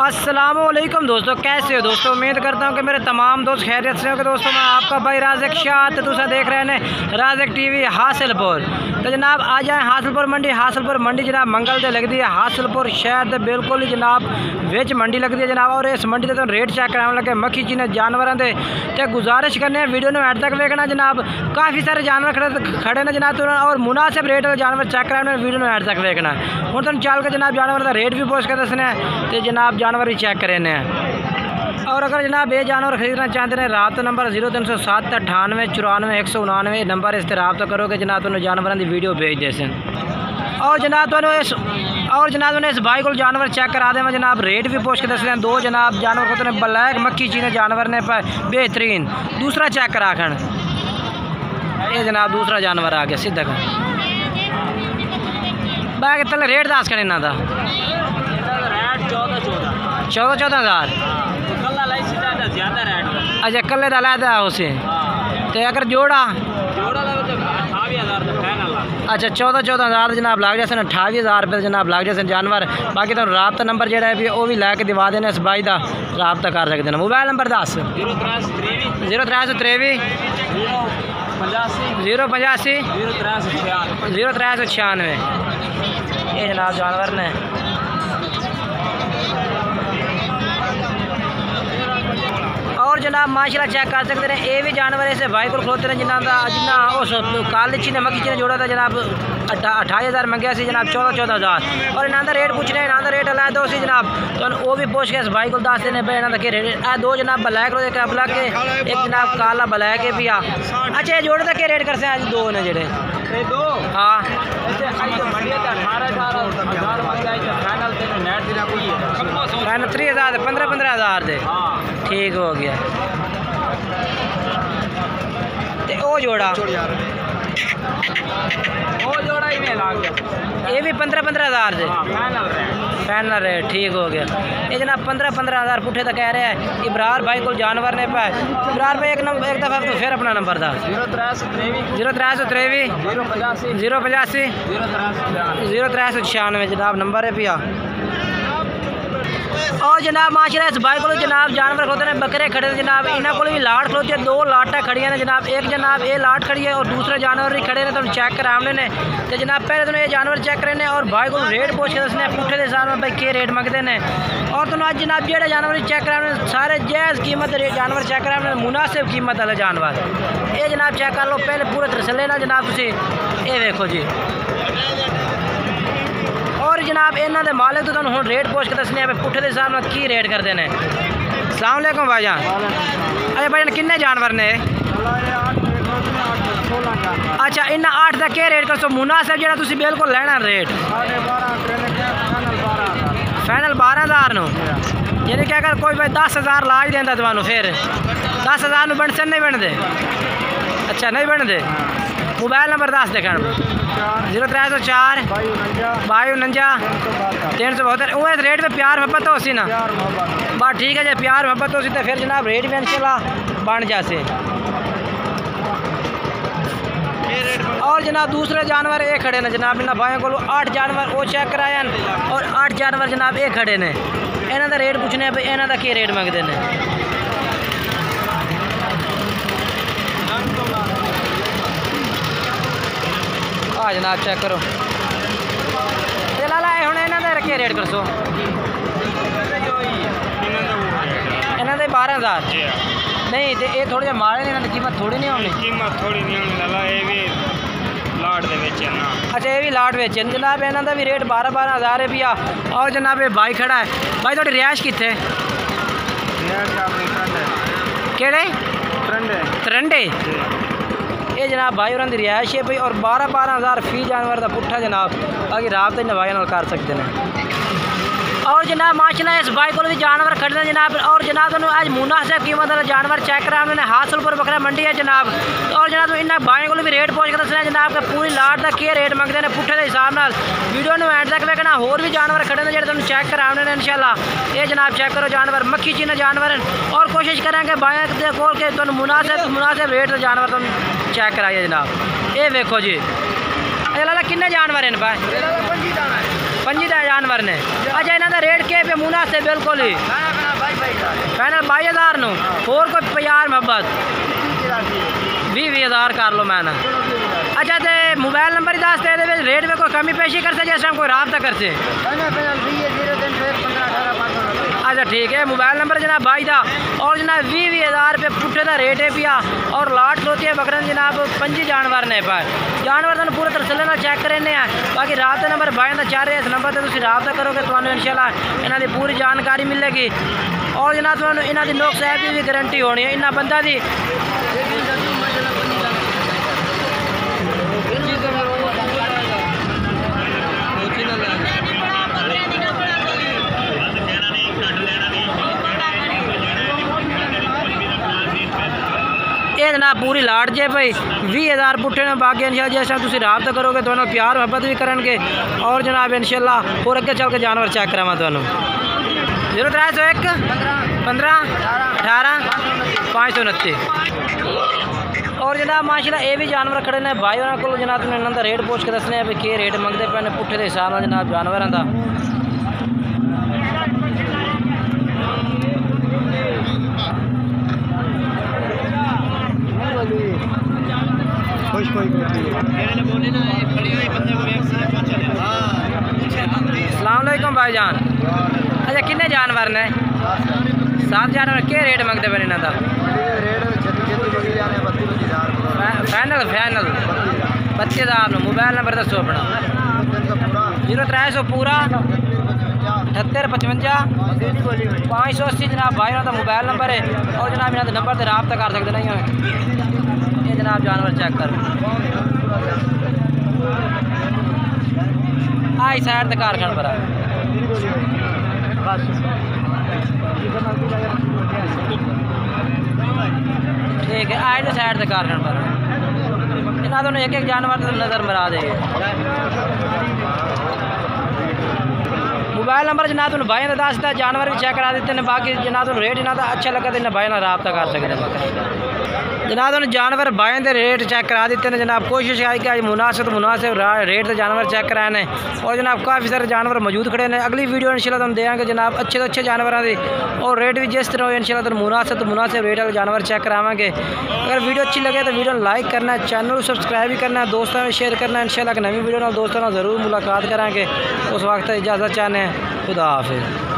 अस्सलामुअलैकुम दोस्तों, कैसे हो दोस्तों। उम्मीद करता हूँ कि मेरे तमाम दोस्त खैरियत से होंगे। दोस्तों मैं आपका भाई राज़िक शाह तुसा देख रहे हैं राज़िक टीवी हासिलपुर। तो जनाब आ जाए हासिलपुर मंडी जनाब मंगल से लगती है। हासिलपुर शहर से बिल्कुल ही जनाब विच मंडी लगती है जनाब। और इस मंडी से रेट चेक कराने लगे मक्खी चीने जानवरों के। तो गुजारिश करने वीडियो में एड तक वेखना जनाब। काफ़ी सारे जानवर खड़े ने जनाब और मुनासिब रेट जानवर चेक कराने वीडियो में एड तक वेखना। हूँ तुम चल के जनाब जानवर का रेट भी पूछ के दसने तो जनाब जानवर भी चेक करें। और अगर जनाब ये जानवर खरीदना चाहते हैं रबता नंबर 0307 98 94 199 नंबर इस रबता करोगे जनाब तुम जानवरों की वीडियो भेज दे। और जनाब इस भाई को जानवर चेक करा दें जनाब रेट भी पूछ के दस दें। दो जनाब जानवर को ब्लैक मक्खी चीने जानवर ने बेहतरीन। दूसरा चेक करा खन ये जनाब दूसरा जानवर आ गया सीधा खन बाकी तले रेट दस कर इन्हों का 14,000। अच्छा कल्ले का लैदा उसे तो अगर जोड़ा अच्छा 14,000 जनाब लग जाए 28,000 रुपये जनाब लग जाए जानवर। बाकी तो रबता नंबर जो है वह भी लैके दिवा देने इस बाई का रबता कर सकते हैं। मोबाइल नंबर 10 0383 085 0396 ये जनाब जानवर ने। और जनाब माशाल्लाह चेक कर सकते हैं ये भी जानवर ऐसे भाई को खलोते हैं जिन्ना उस काली ने मक्खी ने जोड़ा था जनाब 28,000 मंगया सी जनाब 14,000। और इन्हों का रेट पूछने इन्हों का रेट ला दो सी जनाब तो वो भी पूछ के इस भाई को दस देने भाई इन्हों का रेट। दो जनाब ब्लैक के एक जनाब काला ब्लैक के भी आ। अच्छा ये जोड़े का क्या रेट करते हैं। दो ने जेडे हाँ फाइनल 3,000 15,000 दे ठीक हो गया। ओ जोड़ा ये भी 15,000 से फाइनल रेट ठीक हो गया। ये जनाब 15,000 पुठे तक कह रहे हैं इब्रार भाई को जानवर ने पाए। इब्रार भाई एक दफ़ा तो फिर अपना नंबर था 0383 085 0396 जनाब नंबर है पिया। और जनाब माशाल्लाह इस भाई को जनाब जानवर खड़ोते हैं बकरे खड़े हैं जनाब। इन्होंने को भी लाट खड़ोती है। दो लाटा खड़ी ने जनाब। एक जनाब ये लाट खड़ी है और दूसरे जानवर भी खड़े ने तो चेक कराने ने तो जनाब पहले तो ये जानवर चेक करें और भाई को रेट पूछ के दसने पुठे के हिसाब में भाई के रेट मंगते हैं। और तो आज जनाब जो जानवर चेक कराने सारे जायज़ कीमत जानवर चेक कराने मुनासिब कीमत वाले जानवर ये जनाब चेक कर लो पहले पूरे तसल्ले ना जनाब तुम ये देखो जी। और जनाब इन्हों के मालिक तो हम रेट पूछ के दसने पुठे के हिसाब में की रेट करते हैं। अस्सलाम वालेकुम भाईजान। अच्छा भाईजान किन्ने जानवर ने अच्छा इन्हें 8 का क्या रेट कर सो मुनासिब जो तुम बिल्कुल लेना रेट फाइनल 12,000 नो यानी कि अगर कोई भाई 10,000 ला ही देता तुम्हें फिर 10,000 में बनते नहीं बनते। अच्छा नहीं बनते। मोबाइल नंबर 10 देख 0304 5249 372 वो रेट में प्यार मोहब्बत हो सी ना बात ठीक है जी प्यार मोहब्बत हो सी तो फिर जनाब रेट भी इंशाल्लाह बन जासे। और जनाब दूसरे जानवर ये खड़े ने जनाब इन भाइयों को 8 जानवर वो चेक कराए और 8 जानवर जनाब ये खड़े ने इन्हों का रेट पूछने भाई इन्हों का क्या रेट मंगते हैं। हाँ जनाब चेक करो लाला हूँ इन्हों का रखे रेट कर सो इन्हों के 12,000 नहीं तो ये थोड़े जे माड़े ने कीमत थोड़ी नहीं होनी लाला ये भी लाट दे बेचे ना। अच्छा ये भी लाट बेचे जनाब इन्हों का भी रेट 12,000 रुपया। और जनाब ये भाई खड़ा है भाई थोड़ी रिहायश कितने केड़े तरंडे ये जनाब भाई उन्होंने रिहायश है भाई। और 12,000 फी जानवर का पुट्ठा जनाब बाकी राबते भाई कर सकते हैं। और जनाब माशाल्लाह इस भाई को भी जानवर खड़े जनाब। और जनाब तुम आज मुनासिब कीमत वाले जानवर चेक करा उन्होंने हासिलपुर बकरा मंडी है जनाब। और जनाब इन भाई को भी रेट पूछ के दसना जनाब कि पूरी लाट का क्या रेट मंगते हैं पुट्ठे के हिसाब न वीडियो में एंड तक वेखना। होर भी जानवर खड़े जो तुम चेक करा उन्होंने इंशाल्लाह ये जनाब चेक करो जानवर मक्खी चीने जानवर। और कोशिश करेंगे भाई खोल के तुम मुनासिब रेट जानवर तुम चेक कराइए जनाब। ये वेखो जी। लाला किन्ने जानवर हैं भाई पंजी का जानवर ने। अच्छा इन्हों का रेट के पे मुनासिब बिल्कुल ही पैनल 22,000 नो होर कोई प्यार मोहब्बत 20,000 कर लो मैंने। अच्छा तो मोबाइल नंबर ही दस दे रेट में कोई कमी पेशी कर से जैसे हम कोई रबता कर से। अच्छा ठीक है मोबाइल नंबर जनाब भाई का और जनाब 20,000 रुपये पुट्ठे का रेट है पिया और लाट होती है बकरन जनाब 5 जानवर ने पर जानवर तुम पूरे तसल्ली नाल चेक करने हैं। बाकी रबता नंबर भाई का चाह रहे इस नंबर से तुम रबता करोगे तो इंशाल्लाह इन्हों की पूरी जानकारी मिलेगी और जनाब तुम इन्हों की नोक साहब की भी गारंटी होनी है इन्होंने बंदा की। ये जनाब पूरी लाट जे भाई 20,000 पुट्ठे ने। बाकी इंशाल्लाह जैसा तुम रबता करोगे तो प्यार मोहब्बत भी करेंगे और जनाब इंशाल्लाह और अगे चल के जानवर चेक करावा तो 0301 15 18 529। और जनाब माशाल्लाह ये भी जानवर खड़े ने भाई उन्होंने को जनाब इन्हों का रेट पूछ के दसने भी कि रेट मंगते पे पुट्ठे के हिसाब से जनाब जानवरों का। अस्सलामुअलैकुम भाईजान। अच्छा कितने जानवर ने? 7 जानवर के रेट मंगते पे इन्हों का? फाइनल 32,000 मोबाइल नंबर दसो अपना। 0300 पूरा 78 55 580 जनाब भाई का मोबाइल नंबर है और जनाब इन्होंने नंबर से रबता कर सकते नहीं हो। ये जनाब जानवर चेक कर आई साइड से कारखान पर ठीक है आई साइड से कारखान पर इन्होंने दोनों एक जानवर नज़र मरा देंगे। मोबाइल नंबर जनाब तुम भाई ने दस जानवर भी चेक करा देते हैं। बाकी जनाब तुम रेट इन्हों का अच्छा लगा तो इन्हें भाई ना रबता कर सकते हैं। जनाब तुम जानवर भाई के रेट चेक करा देते हैं। जनाब कोशिश आई कि आज मुनासिब रेट से जानवर चेक कराने और जनाब काफ़ी सारे जानवर मौजूद खड़े हैं। अगली वीडियो इंशाल्लाह तुम देंगे जनाब अच्छे तो अच्छे जानवरों की और रेट भी जिस तरह इंशाल्लाह तुम मुनासिब रेट वाले जानवर चेक करावेंगे। अगर वीडियो अच्छी लगे तो वीडियो लाइक करना, चैनल को सब्सक्राइब भी करना, दोस्तों में शेयर करना। इंशाल्लाह नवी वीडियो दोस्तों ज़रूर मुलाकात करेंगे। उस वक्त इजाज़त चाहते हैं। खुदा हाफिज़।